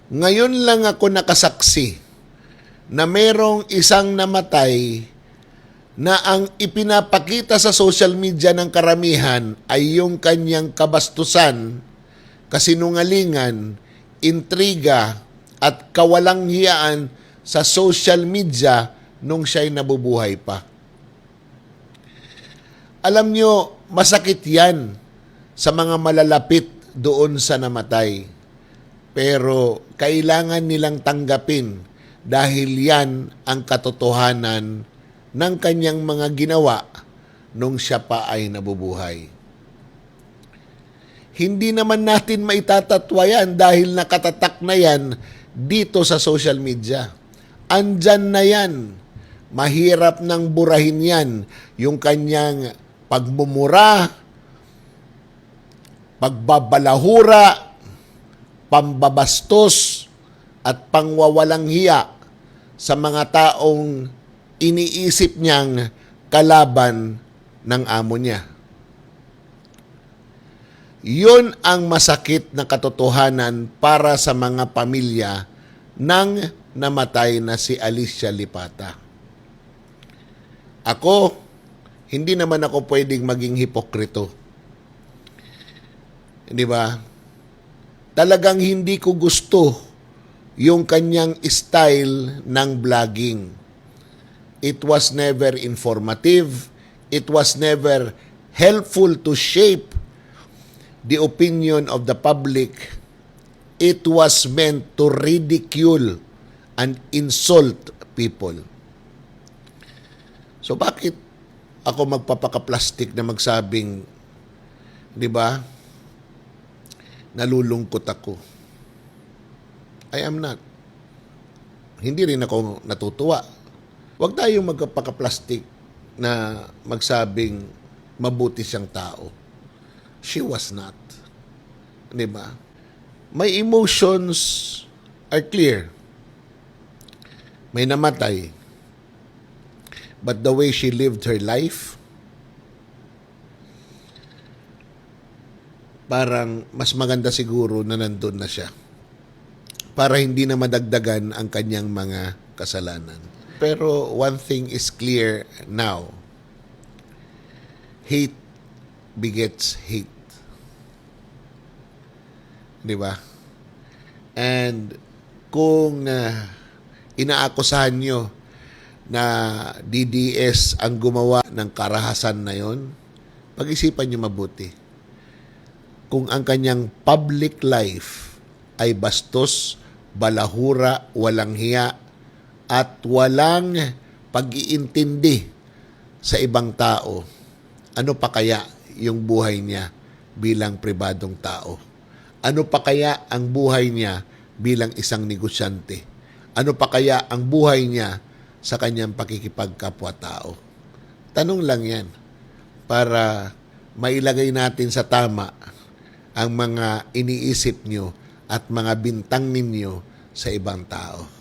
Ngayon lang ako nakasaksi na merong isang namatay na ang ipinapakita sa social media ng karamihan ay yung kanyang kabastusan, kasinungalingan, intriga at kawalang hiyaan sa social media nung siya'y nabubuhay pa. Alam nyo, masakit yan sa mga malalapit doon sa namatay. Pero kailangan nilang tanggapin dahil yan ang katotohanan ng kanyang mga ginawa nung siya pa ay nabubuhay. Hindi naman natin maitatatwa yan dahil nakatatak na yan dito sa social media. Andyan na yan. Mahirap nang burahin yan. Yung kanyang pagmumura, pagbabalahura, pambabastos at pangwawalang hiya sa mga taong iniisip niyang kalaban ng amo niya. Yun ang masakit na katotohanan para sa mga pamilya ng namatay na si Alicia Lipata. Ako, hindi naman ako pwedeng maging hipokrito. Di ba? Talagang hindi ko gusto yung kanyang style ng vlogging. It was never informative. It was never helpful to shape the opinion of the public. It was meant to ridicule and insult people. So bakit ako magpapaka-plastic na magsabing, di ba, nalulungkot ako? I am not. Hindi rin ako natutuwa. Huwag tayong magpapaka-plastic na magsabing mabuti siyang tao. She was not. Di ba? My emotions are clear. May namatay. But the way she lived her life, parang mas maganda siguro na nandun na siya para hindi na madagdagan ang kanyang mga kasalanan. Pero one thing is clear now. Hate begets hate. Di ba? And kung inaakusahan nyo na DDS ang gumawa ng karahasan na yon, pag-isipan nyo mabuti. Kung ang kanyang public life ay bastos, balahura, walang hiya, at walang pag-iintindi sa ibang tao, ano pa kaya yung buhay niya bilang pribadong tao? Ano pa kaya ang buhay niya bilang isang negosyante? Ano pa kaya ang buhay niya sa kanyang pakikipagkapwa-tao? Tanong lang yan para mailagay natin sa tama ang mga iniisip nyo at mga bintang ninyo sa ibang tao.